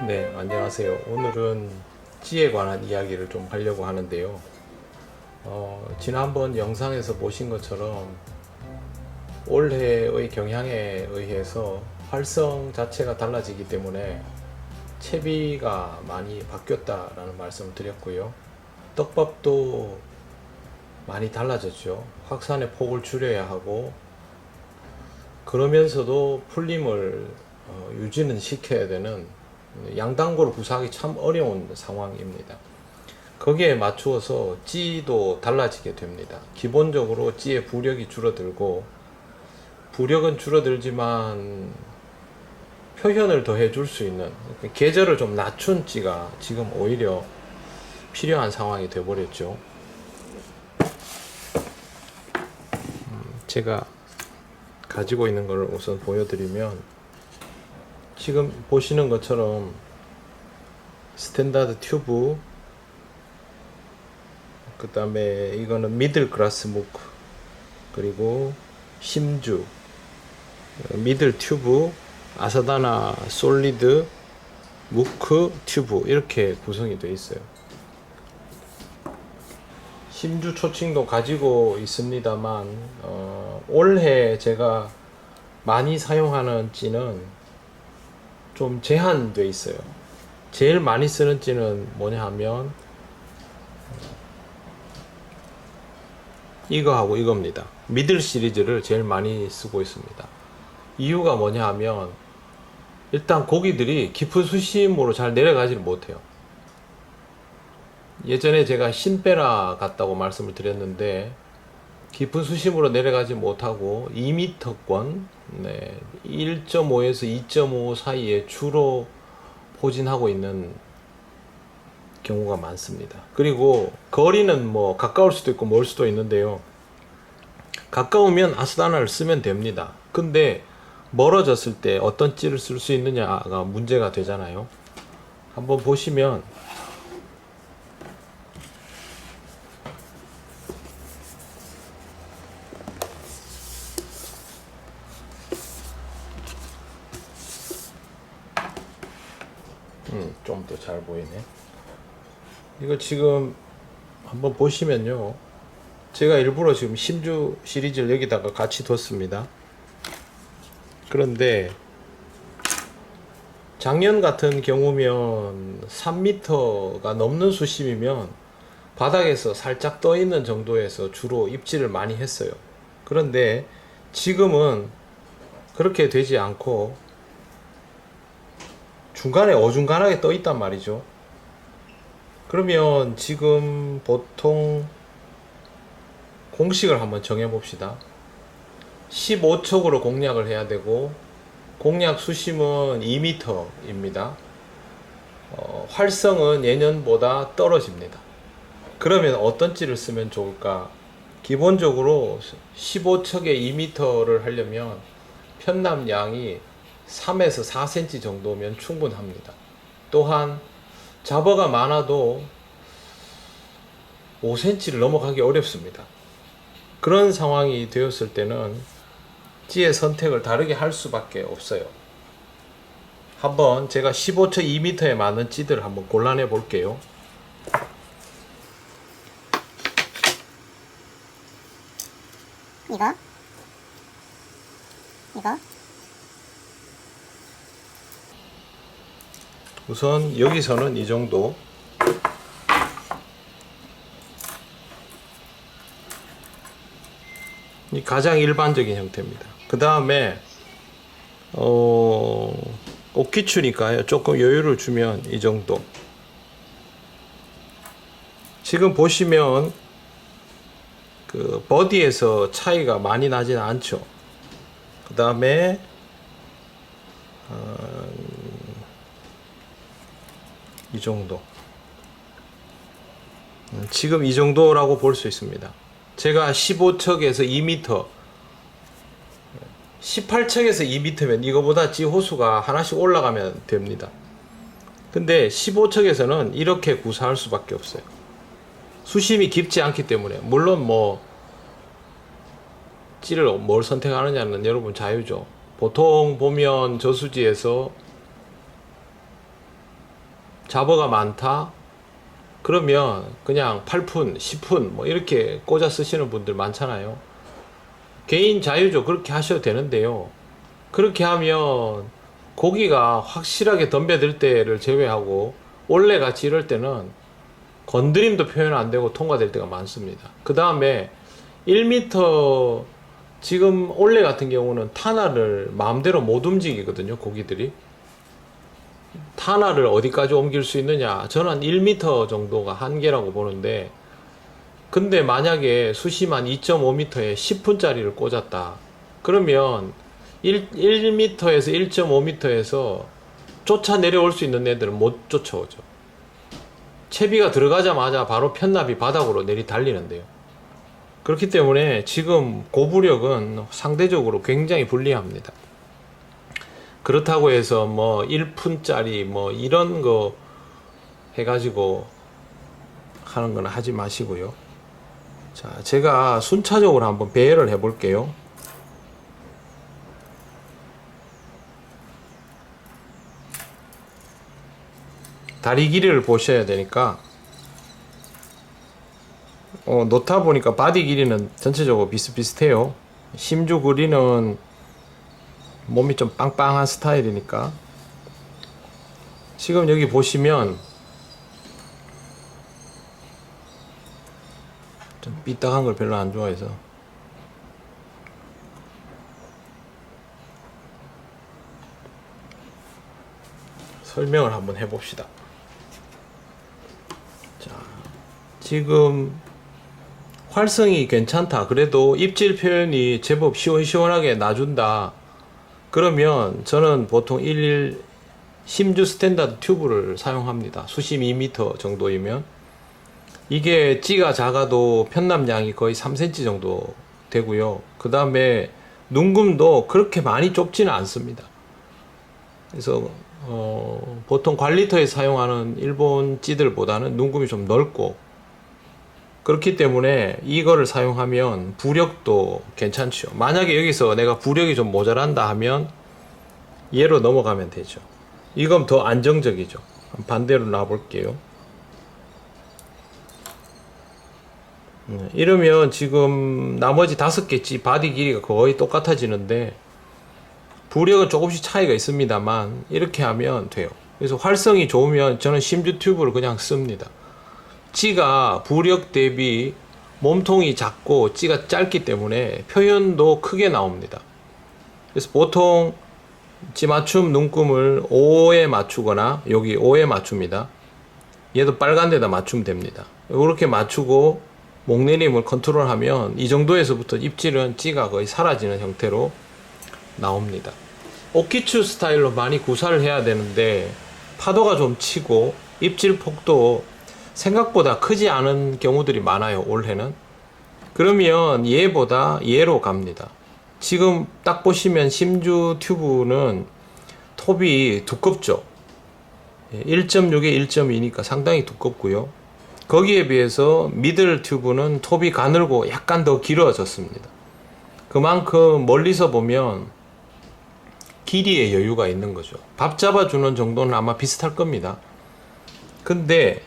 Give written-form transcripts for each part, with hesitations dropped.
네, 안녕하세요. 오늘은 찌에 관한 이야기를 좀 하려고 하는데요. 지난번 영상에서 보신 것처럼 올해의 경향에 의해서 활성 자체가 달라지기 때문에 채비가 많이 바뀌었다라는 말씀을 드렸고요. 떡밥도 많이 달라졌죠. 확산의 폭을 줄여야 하고 그러면서도 풀림을 유지는 시켜야 되는 양단고를 구사하기 참 어려운 상황입니다. 거기에 맞추어서 찌도 달라지게 됩니다. 기본적으로 찌의 부력이 줄어들고, 부력은 줄어들지만 표현을 더 해줄 수 있는 계절을 좀 낮춘 찌가 지금 오히려 필요한 상황이 되어버렸죠. 제가 가지고 있는 걸 우선 보여드리면, 지금 보시는 것처럼 스탠다드 튜브, 그 다음에 이거는 미들 그라스 무크, 그리고 심주, 미들 튜브, 아사다나 솔리드, 무크 튜브, 이렇게 구성이 되어 있어요. 심주 초칭도 가지고 있습니다만 올해 제가 많이 사용하는 찌는 좀 제한되어 있어요. 제일 많이 쓰는 찌는 뭐냐 하면 이거하고 이겁니다. 미들 시리즈를 제일 많이 쓰고 있습니다. 이유가 뭐냐 하면 일단 고기들이 깊은 수심으로 잘 내려가지를 못해요. 예전에 제가 신베라 같다고 말씀을 드렸는데 깊은 수심으로 내려가지 못하고 2m권, 1.5에서 2.5 사이에 주로 포진하고 있는 경우가 많습니다. 그리고 거리는 뭐 가까울 수도 있고 멀 수도 있는데요. 가까우면 아스다나를 쓰면 됩니다. 근데 멀어졌을 때 어떤 찌를 쓸 수 있느냐가 문제가 되잖아요. 한번 보시면 좀 더 잘 보이네. 이거 지금 한번 보시면요. 제가 일부러 지금 심주 시리즈를 여기다가 같이 뒀습니다. 그런데 작년 같은 경우면 3m가 넘는 수심이면 바닥에서 살짝 떠 있는 정도에서 주로 입질을 많이 했어요. 그런데 지금은 그렇게 되지 않고 중간에 어중간하게 떠 있단 말이죠. 그러면 지금 보통 공식을 한번 정해 봅시다. 15척으로 공략을 해야 되고 공략 수심은 2m입니다. 활성은 예년보다 떨어집니다. 그러면 어떤 찌를 쓰면 좋을까? 기본적으로 15척에 2m를 하려면 편납량이 3에서 4cm 정도면 충분합니다. 또한 잡어가 많아도 5cm를 넘어가기 어렵습니다. 그런 상황이 되었을 때는 찌의 선택을 다르게 할 수밖에 없어요. 한번 제가 15척 2m에 맞는 찌들을 한번 골라내 볼게요. 이거 우선 여기서는 이 정도, 이 가장 일반적인 형태입니다. 그 다음에 옷기추니까요, 조금 여유를 주면 이 정도. 지금 보시면 그 버디에서 차이가 많이 나지는 않죠. 그 다음에 이 정도. 지금 이 정도라고 볼 수 있습니다. 제가 15척에서 2m, 18척에서 2m면 이거보다 찌 호수가 하나씩 올라가면 됩니다. 근데 15척에서는 이렇게 구사할 수밖에 없어요. 수심이 깊지 않기 때문에. 물론 뭐 찌를 뭘 선택하느냐는 여러분 자유죠. 보통 보면 저수지에서 잡어가 많다? 그러면 그냥 8푼, 10푼 뭐 이렇게 꽂아 쓰시는 분들 많잖아요. 개인 자유죠. 그렇게 하셔도 되는데요. 그렇게 하면 고기가 확실하게 덤벼들 때를 제외하고 올해 같이 이럴 때는 건드림도 표현 안 되고 통과될 때가 많습니다. 그 다음에 1m 지금 올해 같은 경우는 탄화를 마음대로 못 움직이거든요. 고기들이. 탄화를 어디까지 옮길 수 있느냐? 저는 1m 정도가 한계라고 보는데, 근데 만약에 수심한 2.5m에 10분짜리를 꽂았다. 그러면 1m에서 1.5m에서 쫓아 내려올 수 있는 애들은 못 쫓아오죠. 채비가 들어가자마자 바로 편납이 바닥으로 내리 달리는데요. 그렇기 때문에 지금 고부력은 상대적으로 굉장히 불리합니다. 그렇다고 해서 뭐 1푼짜리 뭐 이런 거 해가지고 하는 건 하지 마시고요. 자, 제가 순차적으로 한번 배열을 해 볼게요. 다리 길이를 보셔야 되니까 놓다 보니까 바디 길이는 전체적으로 비슷비슷해요. 심주 그리는 몸이 좀 빵빵한 스타일이니까. 지금 여기 보시면 좀 삐딱한 걸 별로 안 좋아해서 설명을 한번 해봅시다. 자, 지금 활성이 괜찮다. 그래도 입질 표현이 제법 시원시원하게 놔준다. 그러면 저는 보통 11 심주 스탠다드 튜브를 사용합니다. 수심 2m 정도이면. 이게 찌가 작아도 편납량이 거의 3cm 정도 되고요. 그 다음에 눈금도 그렇게 많이 좁지는 않습니다. 그래서 보통 관리터에 사용하는 일본 찌들보다는 눈금이 좀 넓고, 그렇기 때문에 이거를 사용하면 부력도 괜찮죠. 만약에 여기서 내가 부력이 좀 모자란다 하면 얘로 넘어가면 되죠. 이건 더 안정적이죠. 반대로 놔볼게요. 이러면 지금 나머지 5개 찌 바디 길이가 거의 똑같아지는데 부력은 조금씩 차이가 있습니다만 이렇게 하면 돼요. 그래서 활성이 좋으면 저는 심주 튜브를 그냥 씁니다. 찌가 부력 대비 몸통이 작고 찌가 짧기 때문에 표현도 크게 나옵니다. 그래서 보통 찌 맞춤 눈금을 5에 맞추거나, 여기 5에 맞춥니다. 얘도 빨간 데다 맞추면 됩니다. 이렇게 맞추고 목내림을 컨트롤하면 이 정도에서부터 입질은 찌가 거의 사라지는 형태로 나옵니다. 오키추 스타일로 많이 구사를 해야 되는데 파도가 좀 치고 입질 폭도 생각보다 크지 않은 경우들이 많아요. 올해는. 그러면 얘보다 얘로 갑니다. 지금 딱 보시면 심주 튜브는 톱이 두껍죠. 1.6에 1.2니까 상당히 두껍고요. 거기에 비해서 미들 튜브는 톱이 가늘고 약간 더 길어졌습니다. 그만큼 멀리서 보면 길이의 여유가 있는 거죠. 밥 잡아주는 정도는 아마 비슷할 겁니다. 근데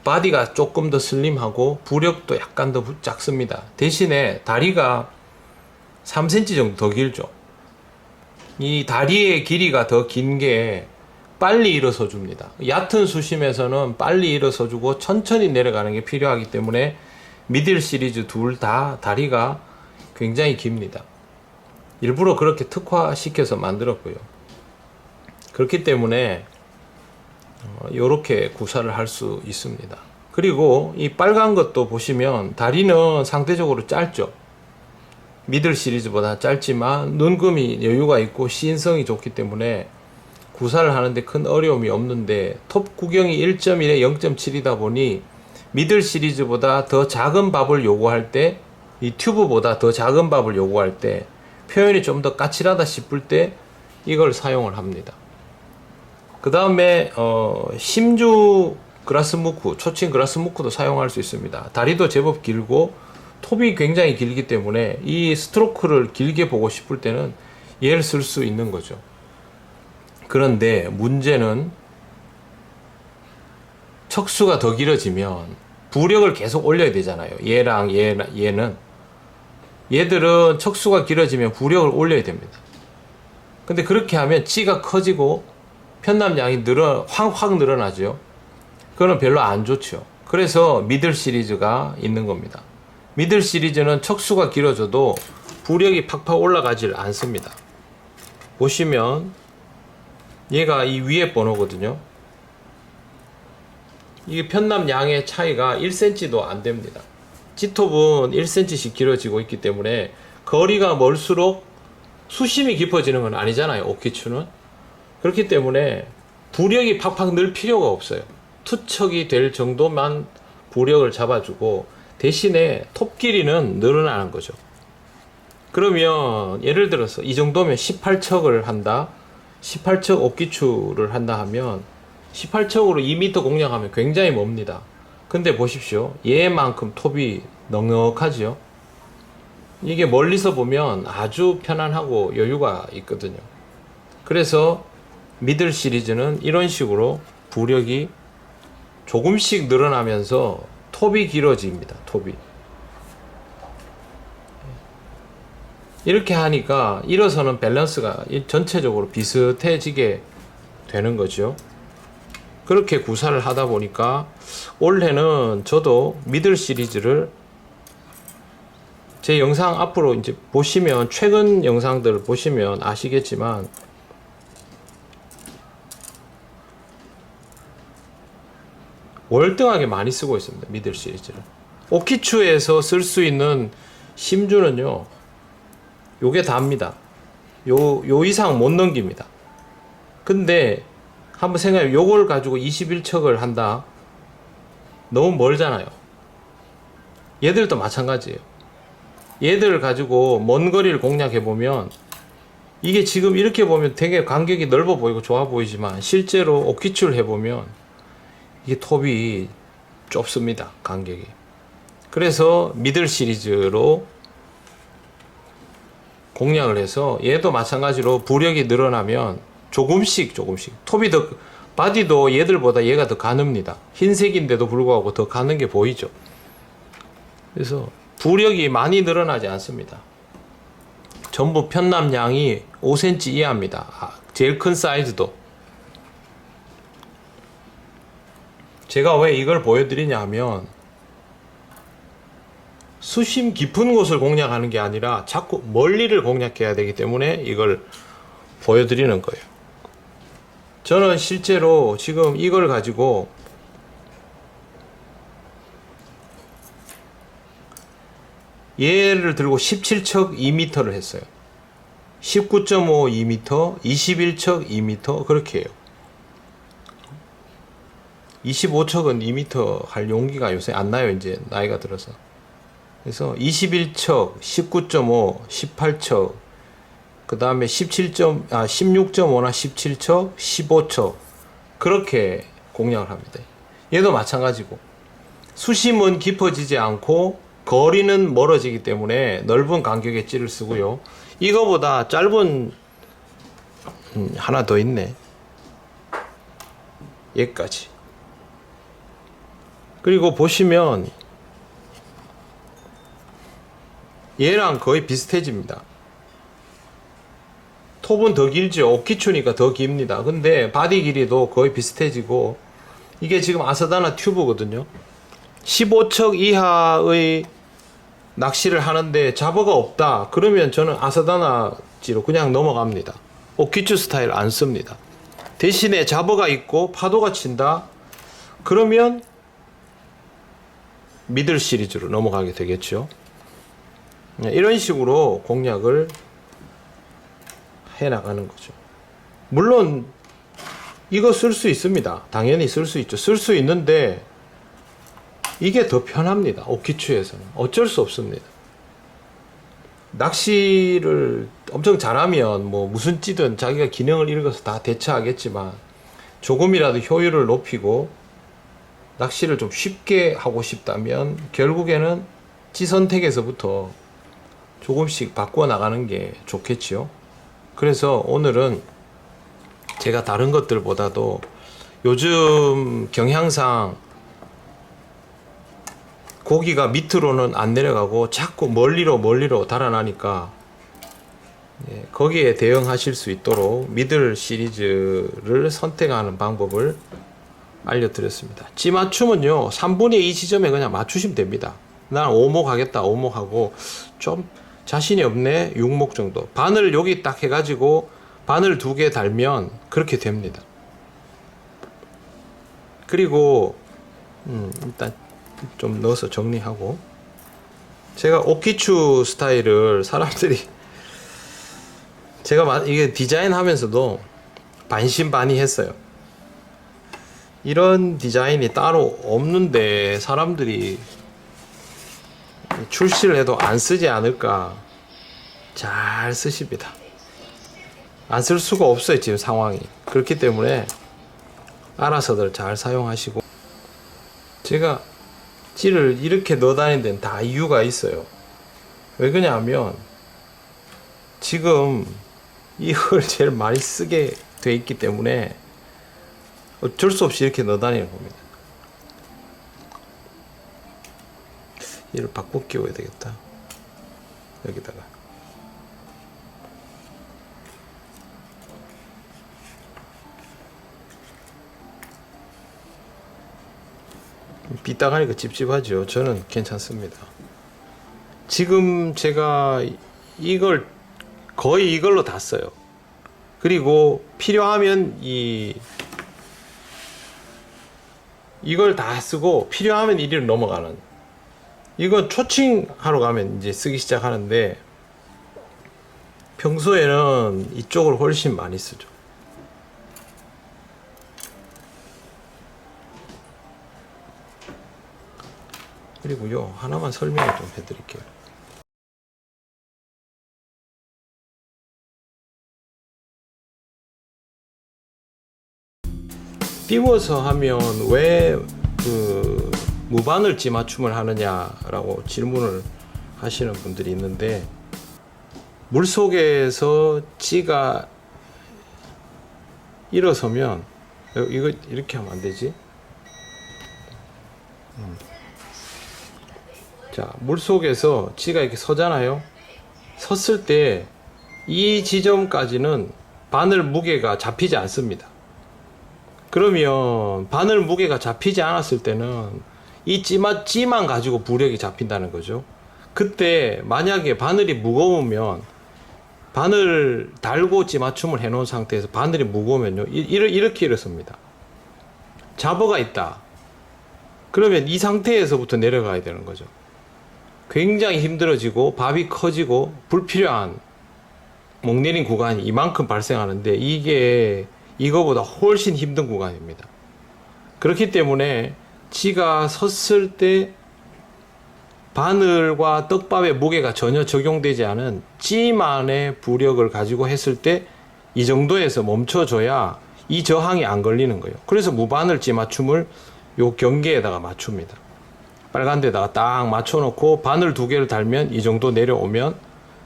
바디가 조금 더 슬림하고 부력도 약간 더 작습니다. 대신에 다리가 3cm 정도 더 길죠. 이 다리의 길이가 더 긴 게 빨리 일어서 줍니다. 얕은 수심에서는 빨리 일어서 주고 천천히 내려가는 게 필요하기 때문에 미들 시리즈 둘 다 다리가 굉장히 깁니다. 일부러 그렇게 특화시켜서 만들었고요. 그렇기 때문에 이렇게 구사를 할 수 있습니다. 그리고 이 빨간 것도 보시면 다리는 상대적으로 짧죠. 미들 시리즈보다 짧지만 눈금이 여유가 있고 시인성이 좋기 때문에 구사를 하는데 큰 어려움이 없는데, 톱 구경이 1.1에 0.7이다 보니 미들 시리즈보다 더 작은 밥을 요구할 때, 이 튜브보다 더 작은 밥을 요구할 때 표현이 좀 더 까칠하다 싶을 때 이걸 사용을 합니다. 그 다음에 심주 그라스무크, 초침 그라스무크도 사용할 수 있습니다. 다리도 제법 길고 톱이 굉장히 길기 때문에 이 스트로크를 길게 보고 싶을 때는 얘를 쓸 수 있는 거죠. 그런데 문제는 척수가 더 길어지면 부력을 계속 올려야 되잖아요. 얘는 얘들은 척수가 길어지면 부력을 올려야 됩니다. 근데 그렇게 하면 찌가 커지고 편납량이 확 늘어나죠. 그거는 별로 안 좋죠. 그래서 미들 시리즈가 있는 겁니다. 미들 시리즈는 척수가 길어져도 부력이 팍팍 올라가질 않습니다. 보시면 얘가 이 위에 번호거든요. 이게 편납량의 차이가 1cm도 안 됩니다. G톱은 1cm씩 길어지고 있기 때문에 거리가 멀수록 수심이 깊어지는 건 아니잖아요. 오키추는. 그렇기 때문에 부력이 팍팍 늘 필요가 없어요. 투척이 될 정도만 부력을 잡아주고 대신에 톱 길이는 늘어나는 거죠. 그러면 예를 들어서 이 정도면 18척을 한다. 18척 옥기추를 한다 하면 18척으로 2m 공략하면 굉장히 멉니다. 근데 보십시오. 얘만큼 톱이 넉넉하죠. 이게 멀리서 보면 아주 편안하고 여유가 있거든요. 그래서 미들 시리즈는 이런 식으로 부력이 조금씩 늘어나면서 톱이 길어집니다. 톱이. 이렇게 하니까 일어서는 밸런스가 전체적으로 비슷해지게 되는 거죠. 그렇게 구사를 하다 보니까 올해는 저도 미들 시리즈를 제 영상 앞으로 이제 보시면 최근 영상들을 보시면 아시겠지만 월등하게 많이 쓰고 있습니다. 미들 시리즈를. 오키추에서 쓸 수 있는 심주는요, 요게 다입니다. 요 이상 못 넘깁니다. 근데 한번 생각해, 요걸 가지고 21척을 한다. 너무 멀잖아요. 얘들도 마찬가지예요. 얘들을 가지고 먼 거리를 공략해 보면 이게 지금 이렇게 보면 되게 간격이 넓어 보이고 좋아 보이지만 실제로 오키추를 해보면 이게 톱이 좁습니다. 간격이. 그래서 미들 시리즈로 공략을 해서 얘도 마찬가지로 부력이 늘어나면 조금씩 톱이 더 바디도 얘들보다 얘가 더 가늡니다. 흰색인데도 불구하고 더 가는 게 보이죠. 그래서 부력이 많이 늘어나지 않습니다. 전부 편납량이 5cm 이하입니다. 제일 큰 사이즈도. 제가 왜 이걸 보여드리냐 하면 수심 깊은 곳을 공략하는 게 아니라 자꾸 멀리를 공략해야 되기 때문에 이걸 보여드리는 거예요. 저는 실제로 지금 이걸 가지고 얘를 들고 17척 2m를 했어요. 19.5 2m, 21척 2m 그렇게 해요. 25척은 2m 할 용기가 요새 안 나요. 이제 나이가 들어서. 그래서 21척, 19.5, 18척, 그 다음에 16.5나 17척, 15척 그렇게 공략을 합니다. 얘도 마찬가지고 수심은 깊어지지 않고 거리는 멀어지기 때문에 넓은 간격의 찌를 쓰고요. 이거보다 짧은 하나 더 있네. 얘까지. 그리고 보시면 얘랑 거의 비슷해집니다. 톱은 더 길죠. 오키추니까 더 깁니다. 근데 바디 길이도 거의 비슷해지고 이게 지금 아사다나 튜브거든요. 15척 이하의 낚시를 하는데 잡어가 없다. 그러면 저는 아사다나지로 그냥 넘어갑니다. 오키추 스타일 안 씁니다. 대신에 잡어가 있고 파도가 친다. 그러면 미들 시리즈로 넘어가게 되겠죠. 이런 식으로 공략을 해 나가는 거죠. 물론 이거 쓸 수 있습니다. 당연히 쓸 수 있죠. 쓸 수 있는데 이게 더 편합니다. 오키추에서는 어쩔 수 없습니다. 낚시를 엄청 잘하면 뭐 무슨 찌든 자기가 기능을 읽어서 다 대처하겠지만 조금이라도 효율을 높이고 낚시를 좀 쉽게 하고 싶다면 결국에는 찌 선택에서부터 조금씩 바꿔 나가는 게 좋겠지요. 그래서 오늘은 제가 다른 것들보다도 요즘 경향상 고기가 밑으로는 안 내려가고 자꾸 멀리로 달아나니까 거기에 대응하실 수 있도록 미들 시리즈를 선택하는 방법을 알려드렸습니다. 찌 맞춤은요 3분의 2 지점에 그냥 맞추시면 됩니다. 난 5목 하겠다 5목 하고 좀 자신이 없네 6목 정도, 바늘 여기 딱 해가지고 바늘 2개 달면 그렇게 됩니다. 그리고 일단 좀 넣어서 정리하고, 제가 오키추 스타일을 사람들이 제가 이게 디자인 하면서도 반신반의했어요. 이런 디자인이 따로 없는데 사람들이 출시를 해도 안 쓰지 않을까. 잘 쓰십니다. 안 쓸 수가 없어요 지금 상황이. 그렇기 때문에 알아서들 잘 사용하시고, 제가 찌를 이렇게 넣어 다니는 데는 다 이유가 있어요. 왜 그러냐면 지금 이걸 제일 많이 쓰게 돼 있기 때문에 어쩔 수 없이 이렇게 넣어 다니는 겁니다. 얘를 바꿔 끼워야 되겠다. 여기다가 삐딱하니까 찝찝하죠. 저는 괜찮습니다. 지금 제가 이걸 거의 이걸로 다 써요. 그리고 필요하면 이걸 다 쓰고 필요하면 이리로 넘어가는, 이건 초칭하러 가면 이제 쓰기 시작하는데 평소에는 이쪽을 훨씬 많이 쓰죠. 그리고요 하나만 설명을 좀 해드릴게요. 띄워서 하면 왜 그 무바늘 찌 맞춤을 하느냐라고 질문을 하시는 분들이 있는데, 물 속에서 찌가 일어서면 이거 이렇게 하면 안 되지. 자, 물 속에서 찌가 이렇게 서잖아요. 섰을 때 이 지점까지는 바늘 무게가 잡히지 않습니다. 그러면 바늘 무게가 잡히지 않았을 때는 이 찌만 가지고 부력이 잡힌다는 거죠. 그때 만약에 바늘이 무거우면, 바늘 달고 찌 맞춤을 해 놓은 상태에서 바늘이 무거우면요 이렇게 일어섭니다. 잡어가 있다. 그러면 이 상태에서부터 내려가야 되는 거죠. 굉장히 힘들어지고 밥이 커지고 불필요한 목 내린 구간이 이만큼 발생하는데, 이게 이거보다 훨씬 힘든 구간입니다. 그렇기 때문에 찌가 섰을 때 바늘과 떡밥의 무게가 전혀 적용되지 않은 찌만의 부력을 가지고 했을 때 이 정도에서 멈춰줘야 이 저항이 안 걸리는 거예요. 그래서 무바늘 찌 맞춤을 요 경계에다가 맞춥니다. 빨간 데다가 딱 맞춰놓고 바늘 2개를 달면 이 정도 내려오면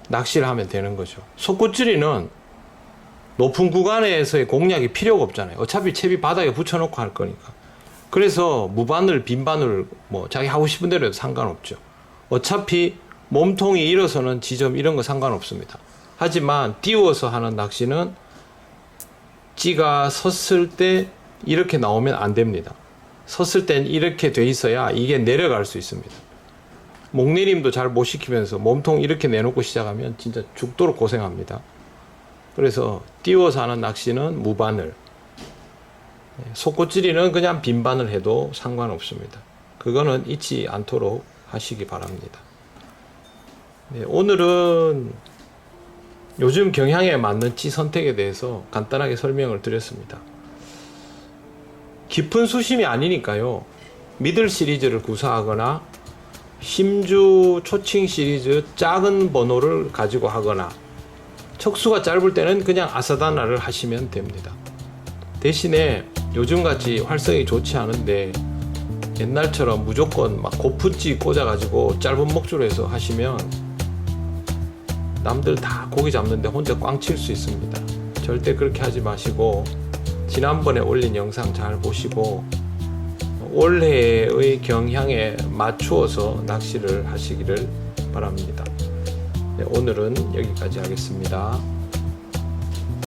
낚시를 하면 되는 거죠. 속구찌리는 높은 구간에서의 공략이 필요가 없잖아요. 어차피 채비 바닥에 붙여놓고 할 거니까. 그래서 무바늘, 빈바늘 뭐 자기 하고 싶은 대로 해도 상관없죠. 어차피 몸통이 일어서는 지점 이런 거 상관없습니다. 하지만 띄워서 하는 낚시는 찌가 섰을 때 이렇게 나오면 안 됩니다. 섰을 땐 이렇게 돼 있어야 이게 내려갈 수 있습니다. 목내림도 잘 못 시키면서 몸통 이렇게 내놓고 시작하면 진짜 죽도록 고생합니다. 그래서 띄워서 하는 낚시는 무바늘, 속구찌리는 그냥 빈바늘 해도 상관없습니다. 그거는 잊지 않도록 하시기 바랍니다. 네, 오늘은 요즘 경향에 맞는 찌 선택에 대해서 간단하게 설명을 드렸습니다. 깊은 수심이 아니니까요, 미들 시리즈를 구사하거나 심주 초칭 시리즈 작은 번호를 가지고 하거나, 척수가 짧을 때는 그냥 아사다나를 하시면 됩니다. 대신에 요즘같이 활성이 좋지 않은데 옛날처럼 무조건 막 고프찌 꽂아가지고 짧은 목줄로 해서 하시면 남들 다 고기 잡는데 혼자 꽝 칠 수 있습니다. 절대 그렇게 하지 마시고 지난번에 올린 영상 잘 보시고 올해의 경향에 맞추어서 낚시를 하시기를 바랍니다. 네, 오늘은 여기까지 하겠습니다.